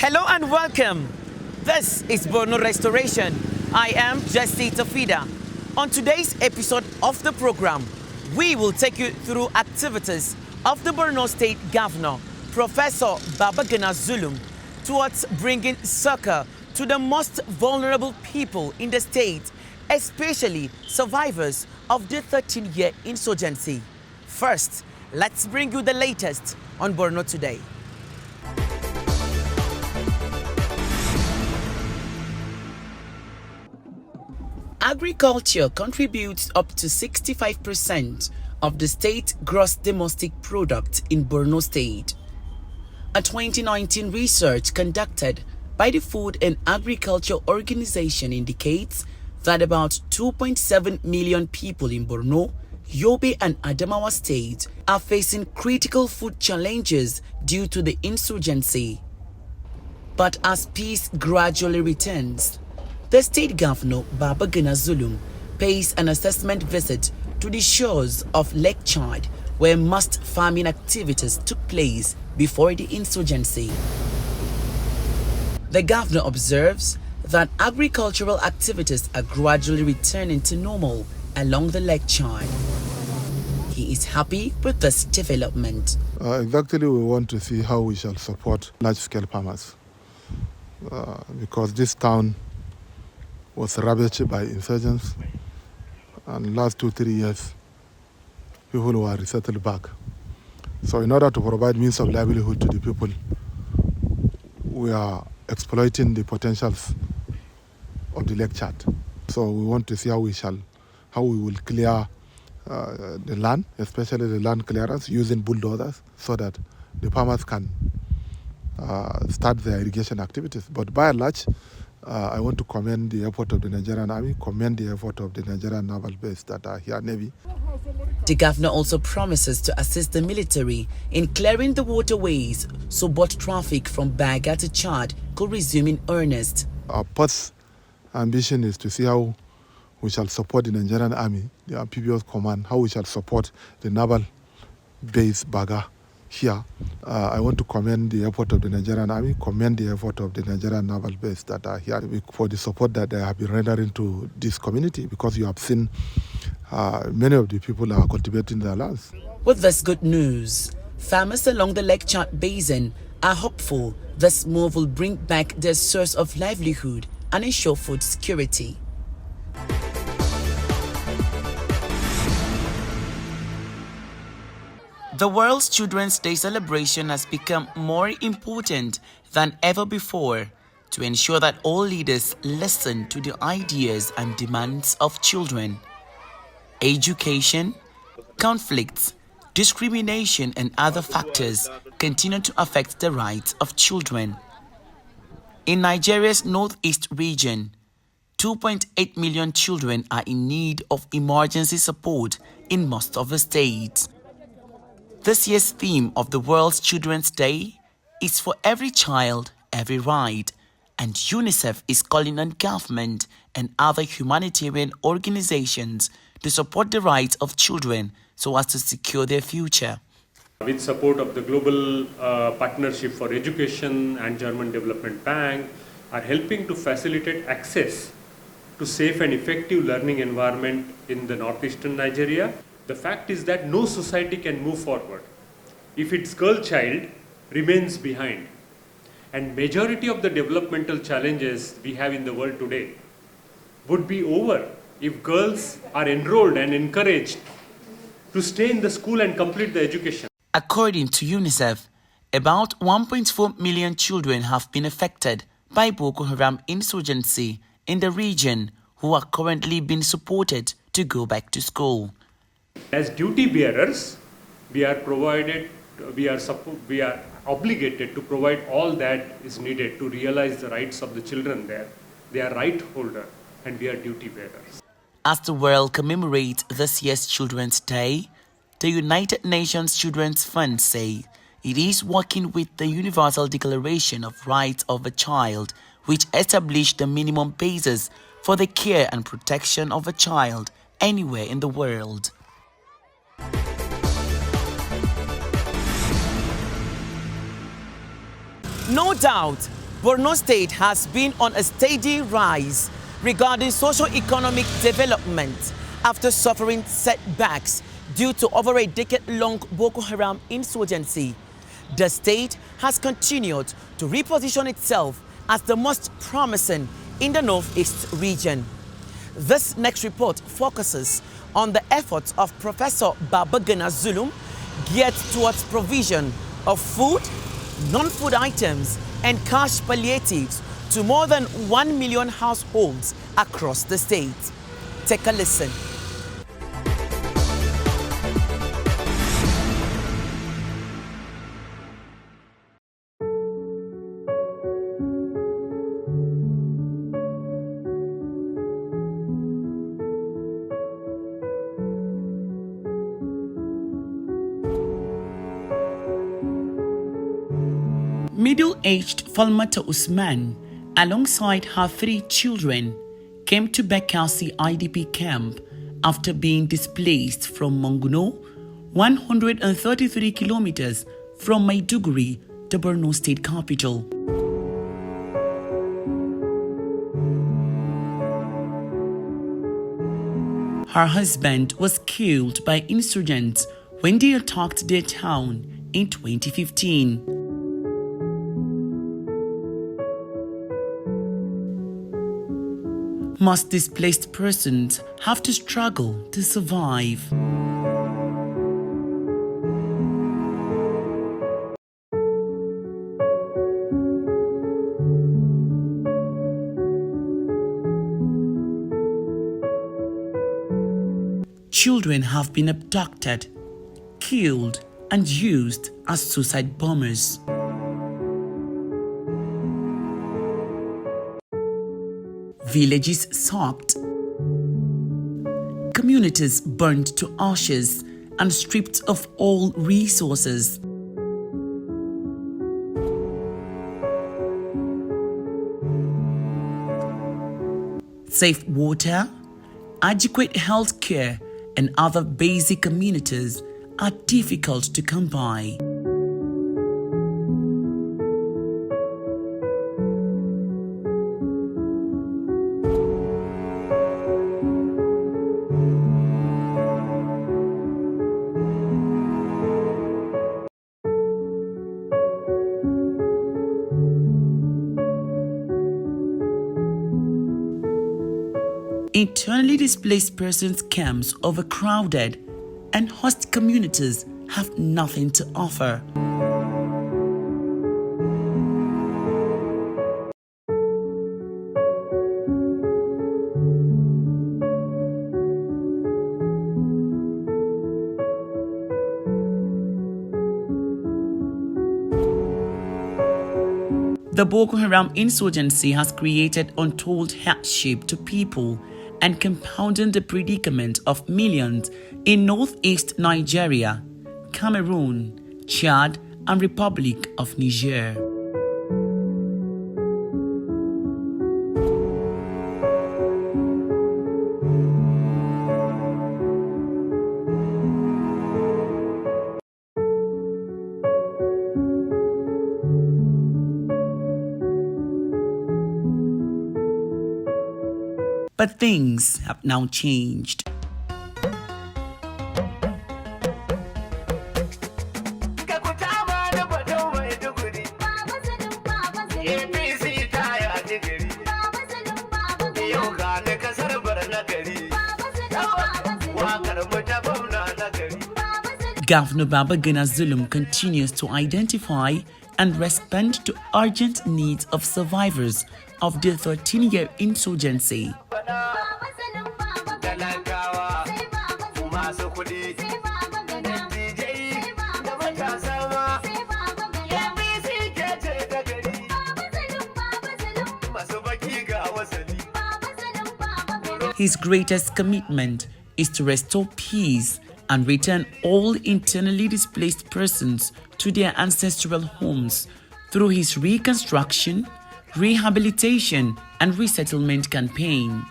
Hello and welcome. This is Borno Restoration. I am Jesse Tafida. On today's episode of the program, we will take you through activities of the Borno State Governor, Professor Babagana Zulum, towards bringing succor to the most vulnerable people in the state, especially survivors of the 13-year insurgency. First, let's bring you the latest on Borno today. Agriculture contributes up to 65% of the state's gross domestic product in Borno State. A 2019 research conducted by the Food and Agriculture Organization indicates that about 2.7 million people in Borno, Yobe and Adamawa states are facing critical food challenges due to the insurgency. But as peace gradually returns, the state governor, Babagana Zulum, pays an assessment visit to the shores of Lake Chad, where mass farming activities took place before the insurgency. The governor observes that agricultural activities are gradually returning to normal along the Lake Chad. He is happy with this development. Exactly, we want to see how we shall support large-scale farmers because this town was ravaged by insurgents, and last 2-3 years, people were resettled back. So in order to provide means of livelihood to the people, we are exploiting the potentials of the Lake Chad. So we want to see how we will clear the land, especially the land clearance, using bulldozers, so that the farmers can start their irrigation activities. But by and large, I want to commend the effort of the Nigerian Army, commend the effort of the Nigerian Naval Base that are here, Navy. The governor also promises to assist the military in clearing the waterways so boat traffic from Baga to Chad could resume in earnest. Our first ambition is to see how we shall support the Nigerian Army, the amphibious command, how we shall support the Naval Base Baga here. I want to commend the effort of the Nigerian Army, commend the effort of the Nigerian Naval Base that are here for the support that they have been rendering to this community, because you have seen many of the people are cultivating their lands. With this good news, farmers along the Lake Chad Basin are hopeful this move will bring back their source of livelihood and ensure food security. The World's Children's Day celebration has become more important than ever before to ensure that all leaders listen to the ideas and demands of children. Education, conflicts, discrimination, and other factors continue to affect the rights of children. In Nigeria's northeast region, 2.8 million children are in need of emergency support in most of the states. This year's theme of the World's Children's Day is For Every Child, Every Right, and UNICEF is calling on government and other humanitarian organizations to support the rights of children so as to secure their future. With support of the Global Partnership for Education and German Development Bank, are helping to facilitate access to safe and effective learning environment in the northeastern Nigeria. The fact is that no society can move forward if its girl child remains behind. And majority of the developmental challenges we have in the world today would be over if girls are enrolled and encouraged to stay in the school and complete the education. According to UNICEF, about 1.4 million children have been affected by Boko Haram insurgency in the region who are currently being supported to go back to school. As duty bearers, we are obligated to provide all that is needed to realize the rights of the children there. They are right holder and we are duty bearers. As the world commemorates this year's Children's Day, the United Nations Children's Fund say it is working with the Universal Declaration of Rights of a Child, which established the minimum basis for the care and protection of a child anywhere in the world. No doubt, Borno State has been on a steady rise regarding socio-economic development after suffering setbacks due to over a decade-long Boko Haram insurgency. The state has continued to reposition itself as the most promising in the northeast region. This next report focuses on the efforts of Professor Babagana Zulum geared towards provision of food, non-food items and cash palliatives to more than 1 million households across the state. Take a listen. Middle-aged Falmata Usman, alongside her 3 children, came to Bekasi IDP camp after being displaced from Monguno, 133 kilometers from Maiduguri, the Borno state capital. Her husband was killed by insurgents when they attacked their town in 2015. Most displaced persons have to struggle to survive. Children have been abducted, killed, and used as suicide bombers. Villages sacked, communities burned to ashes and stripped of all resources. Safe water, adequate health care, and other basic amenities are difficult to come by. Internally displaced persons camps overcrowded and host communities have nothing to offer. The Boko Haram insurgency has created untold hardship to people and compounding the predicament of millions in northeast Nigeria, Cameroon, Chad, and Republic of Niger. But things have now changed. Governor Babagana Zulum continues to identify and respond to urgent needs of survivors of the 13-year insurgency. His greatest commitment is to restore peace and return all internally displaced persons to their ancestral homes through his reconstruction, rehabilitation, and resettlement campaign.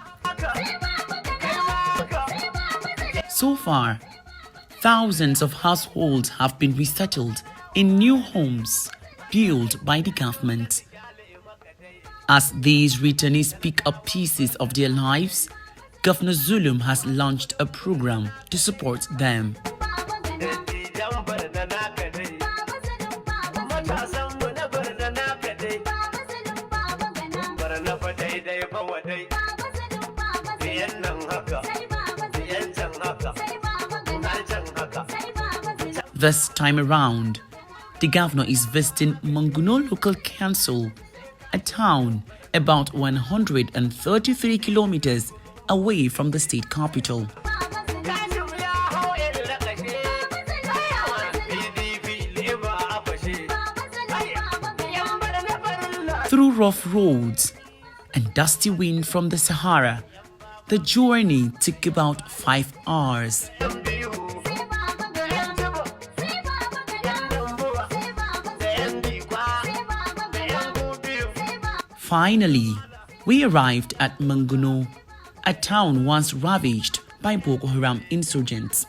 So far, thousands of households have been resettled in new homes built by the government. As these returnees pick up pieces of their lives, Governor Zulum has launched a program to support them. This time around, the governor is visiting Monguno Local Council, a town about 133 kilometers away from the state capital. Through rough roads and dusty wind from the Sahara, the journey took about 5 hours. Finally, we arrived at Munguno, a town once ravaged by Boko Haram insurgents.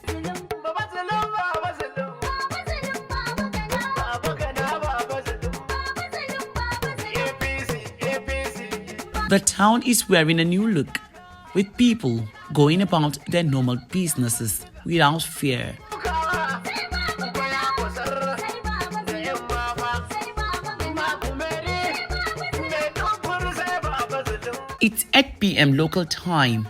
The town is wearing a new look, with people going about their normal businesses without fear. It's 8 p.m. local time,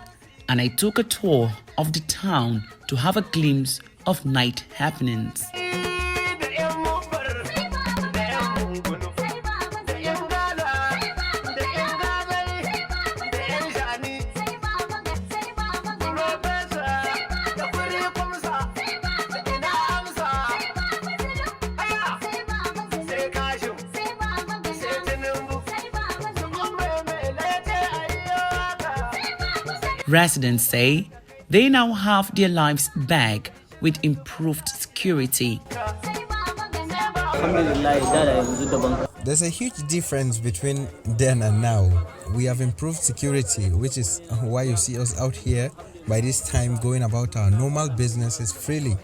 and I took a tour of the town to have a glimpse of night happenings. Residents say they now have their lives back with improved security. There's a huge difference between then and now. We have improved security, which is why you see us out here by this time going about our normal businesses freely.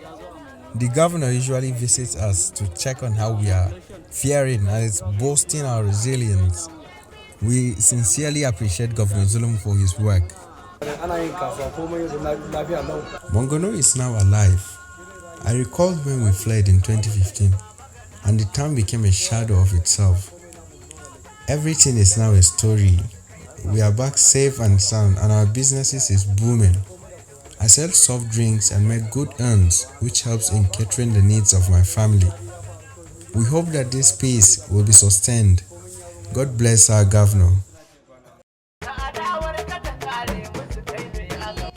The governor usually visits us to check on how we are faring and is boasting our resilience. We sincerely appreciate Governor Zulum for his work. Monguno is now alive. I recall when we fled in 2015 and the town became a shadow of itself. Everything is now a story. We are back safe and sound and our businesses is booming. I sell soft drinks and make good earns, which helps in catering the needs of my family. We hope that this peace will be sustained. God bless our governor.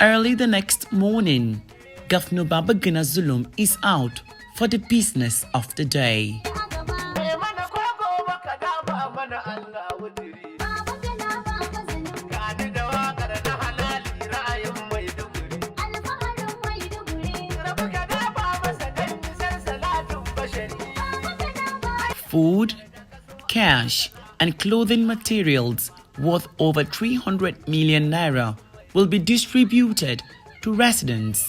Early the next morning, Governor Babagana Zulum is out for the business of the day. Food, cash, and clothing materials worth over 300 million naira will be distributed to residents.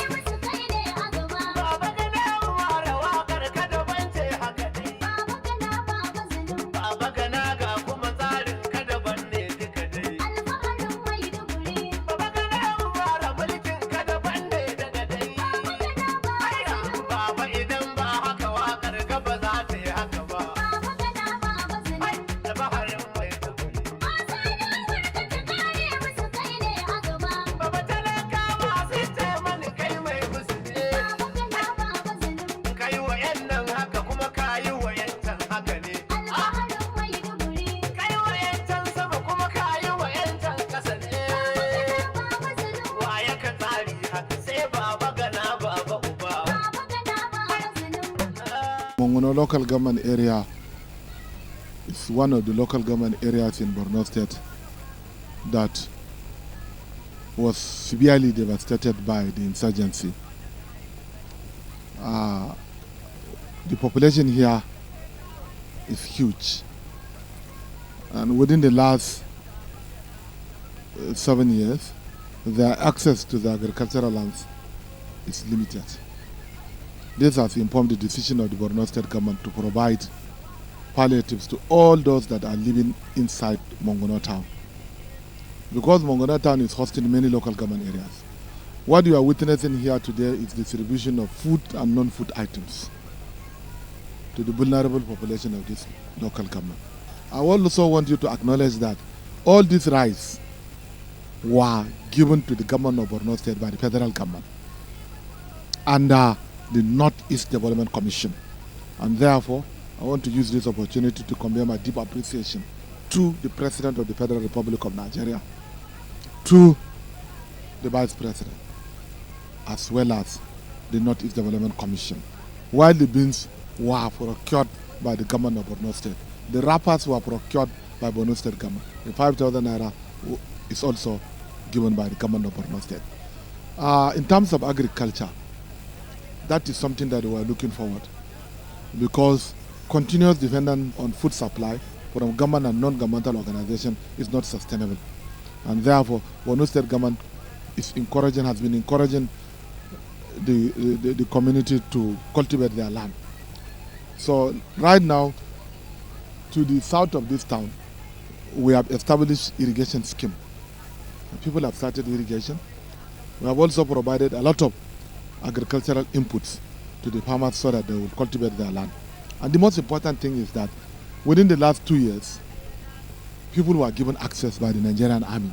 Monguno local government area is one of the local government areas in Borno State that was severely devastated by the insurgency. The population here is huge, and within the last 7 years, their access to the agricultural lands is limited. This has informed the decision of the Borno State government to provide palliatives to all those that are living inside Monguno town. Because Monguno town is hosting many local government areas. What you are witnessing here today is distribution of food and non-food items to the vulnerable population of this local government. I also want you to acknowledge that all these rights were given to the government of Borno State by the federal government under the Northeast Development Commission. And therefore, I want to use this opportunity to convey my deep appreciation to the President of the Federal Republic of Nigeria, to the Vice President, as well as the Northeast Development Commission. While the beans were procured by the government of Borno State, the wrappers were procured by Borno State government. The 5,000 naira is also given by the government of Borno State. In terms of agriculture, that is something that we are looking forward, because continuous dependence on food supply from government and non-governmental organizations is not sustainable. And therefore, Borno State government has been encouraging the community to cultivate their land. So right now, to the south of this town, we have established irrigation scheme. People have started irrigation. We have also provided a lot of agricultural inputs to the farmers so that they will cultivate their land. And the most important thing is that within the last 2 years, people were given access by the Nigerian army.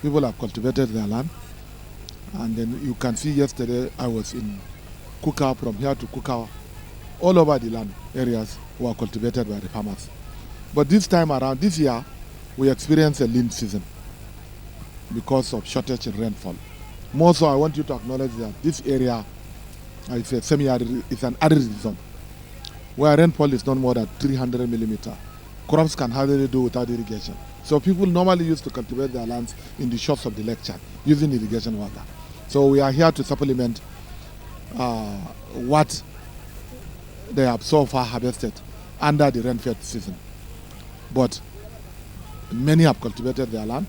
People have cultivated their land. And then you can see yesterday I was in Kuka, from here to Kuka, all over the land areas were cultivated by the farmers. But this time around, this year, we experienced a lean season because of shortage in rainfall. More so, I want you to acknowledge that this area is a semi-arid, it's an arid zone, where rainfall is not more than 300 millimeter. Crops can hardly do without irrigation. So people normally used to cultivate their lands in the shores of the lake Chad using irrigation water. So we are here to supplement what they have so far harvested under the rain-fed season. But many have cultivated their land.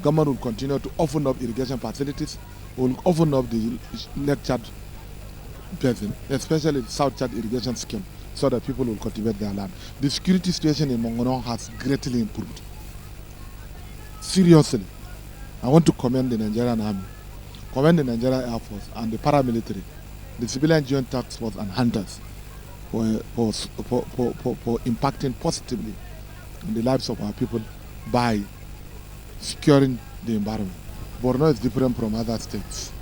Government will continue to open up irrigation facilities, will open up the Lake Chad basin, especially the South Chad irrigation scheme, so that people will cultivate their land. The security situation in Munguno has greatly improved. Seriously, I want to commend the Nigerian Army, commend the Nigerian Air Force and the paramilitary, the Civilian Joint Task Force and hunters for impacting positively in the lives of our people by securing the environment. Borno is different from other states.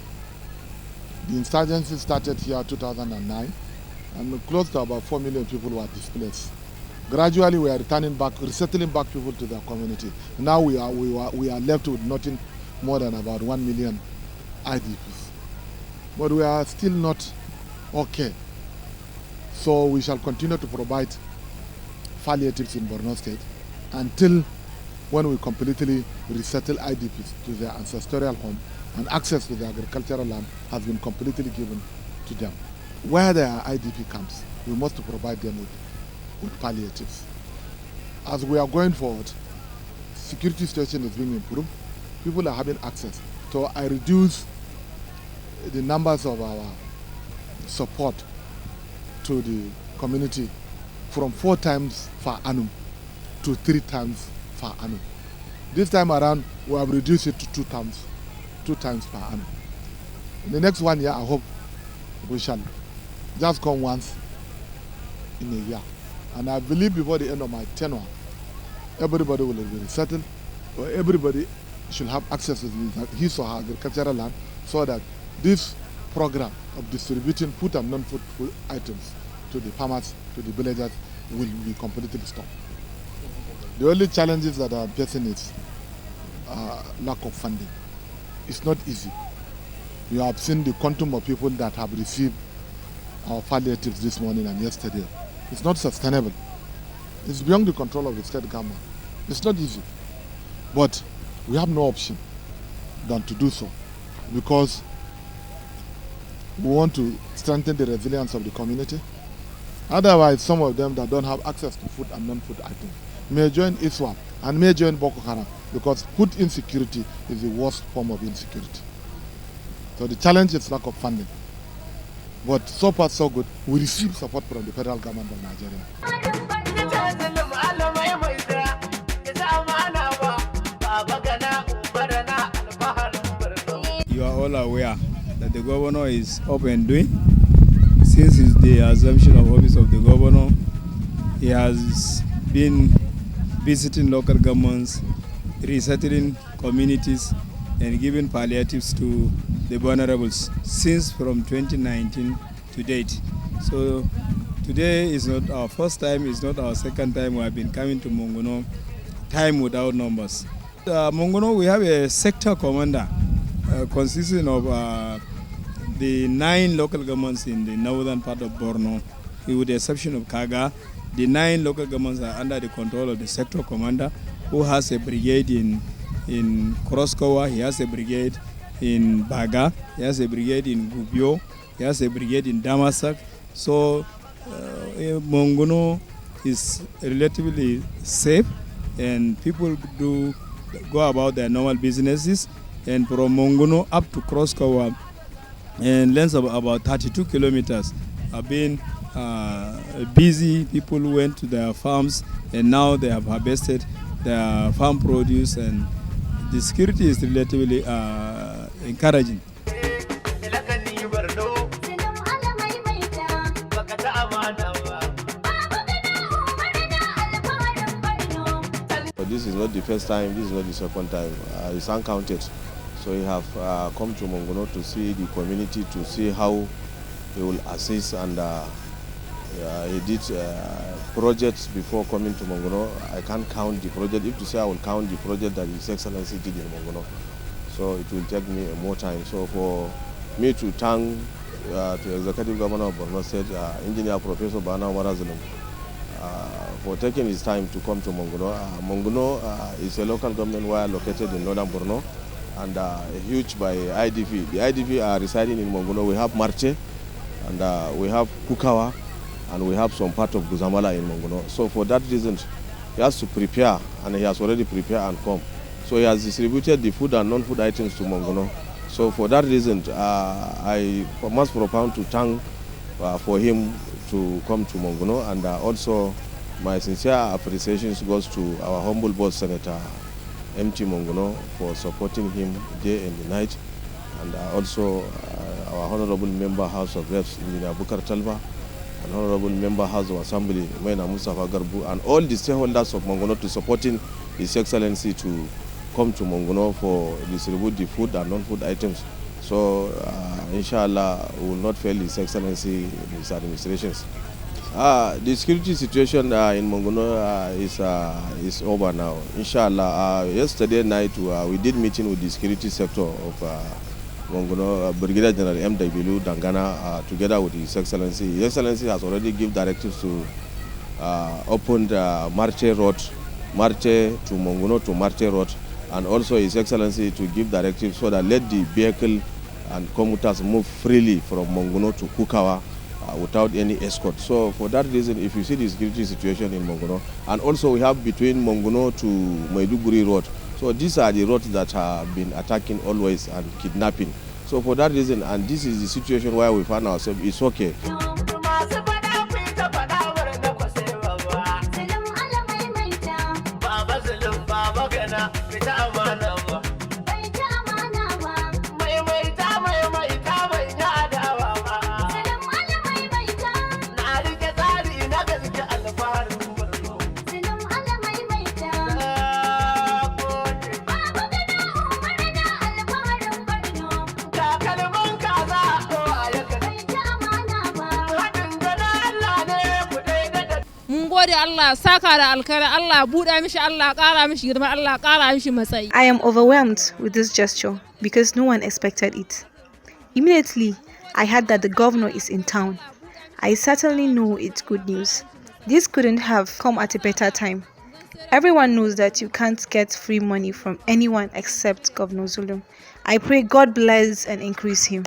The insurgency started here in 2009, and close to about 4 million people were displaced. Gradually, we are returning back, resettling back people to their community. Now we are left with nothing more than about 1 million IDPs. But we are still not okay. So we shall continue to provide palliatives in Borno State until when we completely resettle IDPs to their ancestral home and access to the agricultural land has been completely given to them. Where there are IDP camps, we must provide them with palliatives. As we are going forward, security situation is being improved. People are having access. So I reduce the numbers of our support to the community from 4 times per annum to 3 times per annum. This time around, we have reduced it to 2 times per annum. In the next 1 year, I hope we shall just come once in a year. And I believe before the end of my tenure, everybody will be resettled, or everybody should have access to his or her agricultural land, so that this program of distributing food and non-food items to the farmers, to the villagers, will be completely stopped. The only challenges that are facing is lack of funding. It's not easy. You have seen the quantum of people that have received our palliatives this morning and yesterday. It's not sustainable. It's beyond the control of the state government. It's not easy. But we have no option than to do so, because we want to strengthen the resilience of the community. Otherwise, some of them that don't have access to food and non-food items may join ISWAP and may join Boko Haram, because food insecurity is the worst form of insecurity. So the challenge is lack of funding. But so far so good, we receive support from the federal government of Nigeria. all aware that the governor is up and doing. Since the assumption of office of the governor, he has been visiting local governments, resettling communities, and giving palliatives to the vulnerables since from 2019 to date. So today is not our first time, it's not our second time we have been coming to Munguno, time without numbers. Munguno, we have a sector commander consisting of the 9 local governments in the northern part of Borno, with the exception of Kaga. The 9 local governments are under the control of the sector commander, who has a brigade in Kroskowa, he has a brigade in Baga, he has a brigade in Gubio, he has a brigade in Damasak. So Monguno is relatively safe, and people do go about their normal businesses. And from Monguno up to Kroskowa, and length of about 32 kilometers, have been busy. People went to their farms, and now they have harvested their farm produce, and the security is relatively encouraging. This is not the first time, this is not the second time. It's uncounted. So we have come to Munguno to see the community, to see how he will assist, and he did projects before coming to Munguno. I can't count the project. If to say I will count the project that His Excellency did in Munguno, so it will take me more time. So for me to thank to Executive Governor of Borno State, Engineer Professor Babagana Zulum, for taking his time to come to Munguno. Munguno is a local government where located in northern Borno, and huge by IDP. The IDP are residing in Munguno. We have Marche, and we have Kukawa, and we have some part of Guzamala in Munguno. So for that reason, he has to prepare, and he has already prepared and come. So he has distributed the food and non-food items to Munguno. So for that reason, I must propound to thank for him to come to Munguno, and also my sincere appreciation goes to our humble boss, Senator MT Munguno, for supporting him day and night, and also our Honorable Member House of Reps, Engineer Bukar Talba, and Honorable Member House of Assembly, Maina Mustafa Garbu, and all the stakeholders of Munguno to supporting His Excellency to come to Munguno for distribute the food and non-food items. So, inshallah, we will not fail His Excellency in his administrations. The security situation in Munguno is over now. Inshallah, yesterday night we did meeting with the security sector of Monguno, Brigadier General M.W. Dangana, together with His Excellency. His Excellency has already given directives to open the Marche Road, Marche to Monguno to Marche Road, and also His Excellency to give directives so that let the vehicle and commuters move freely from Monguno to Kukawa without any escort. So for that reason, if you see the security situation in Monguno, and also we have between Monguno to Maiduguri Road, so these are the roads that have been attacking always and kidnapping. So for that reason, and this is the situation where we find ourselves, it's okay. I am overwhelmed with this gesture because no one expected it. Immediately, I heard that the governor is in town. I certainly know it's good news. This couldn't have come at a better time. Everyone knows that you can't get free money from anyone except Governor Zulum. I pray God bless and increase him.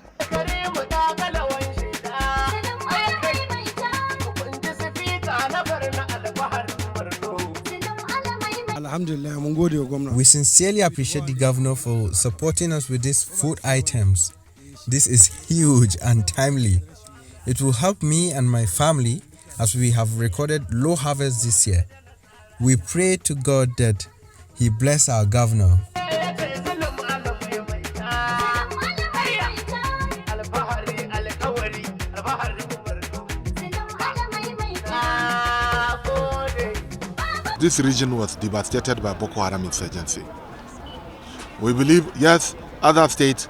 We sincerely appreciate the governor for supporting us with these food items. This is huge and timely. It will help me and my family as we have recorded low harvest this year. We pray to God that He bless our governor. this region was devastated by Boko Haram insurgency. We believe, yes, other states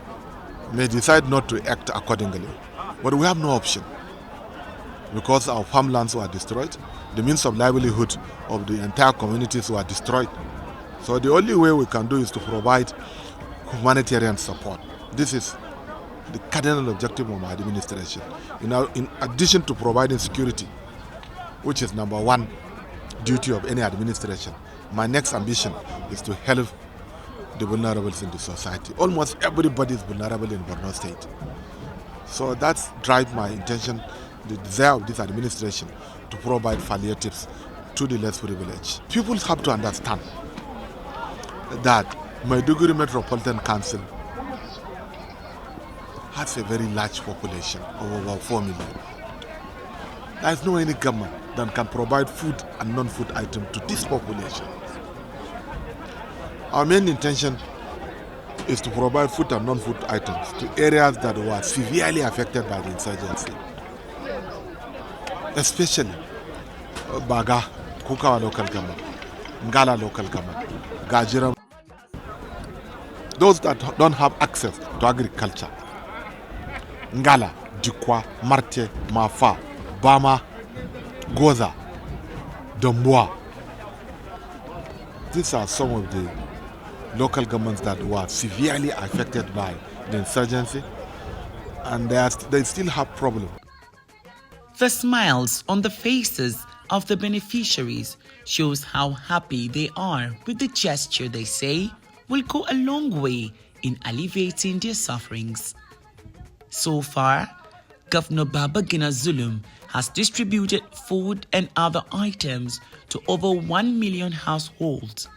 may decide not to act accordingly, but we have no option because our farmlands were destroyed, the means of livelihood of the entire communities were destroyed. So the only way we can do is to provide humanitarian support. This is the cardinal objective of my administration. In addition to providing security, which is number one duty of any administration, my next ambition is to help the vulnerables in the society. Almost everybody is vulnerable in Borno State. So that's drives my intention, the desire of this administration to provide palliatives to the less privileged. People have to understand that Maiduguri Metropolitan Council has a very large population of over 4 million. There is no any government that can provide food and non-food items to this population. Our main intention is to provide food and non-food items to areas that were severely affected by the insurgency, especially Baga, Kukawa local government, Ngala local government, Gajira. Those that don't have access to agriculture, Ngala, Dikwa, Marte, Mafa, Bama, Goza, Dombua. These are some of the local governments that were severely affected by the insurgency, and they still have problems. The smiles on the faces of the beneficiaries shows how happy they are with the gesture they say will go a long way in alleviating their sufferings. So far, Governor Babagana Zulum has distributed food and other items to over 1 million households.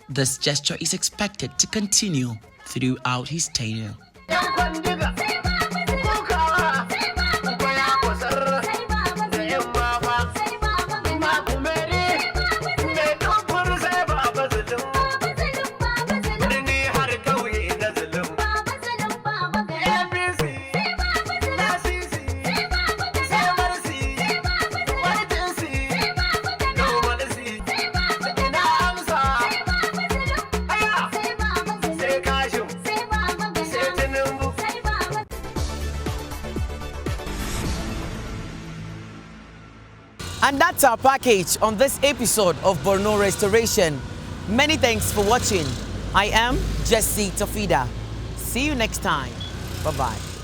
This gesture is expected to continue throughout his tenure. And that's our package on this episode of Borno Restoration. Many thanks for watching. I am Jessie Tafida. See you next time. Bye-bye.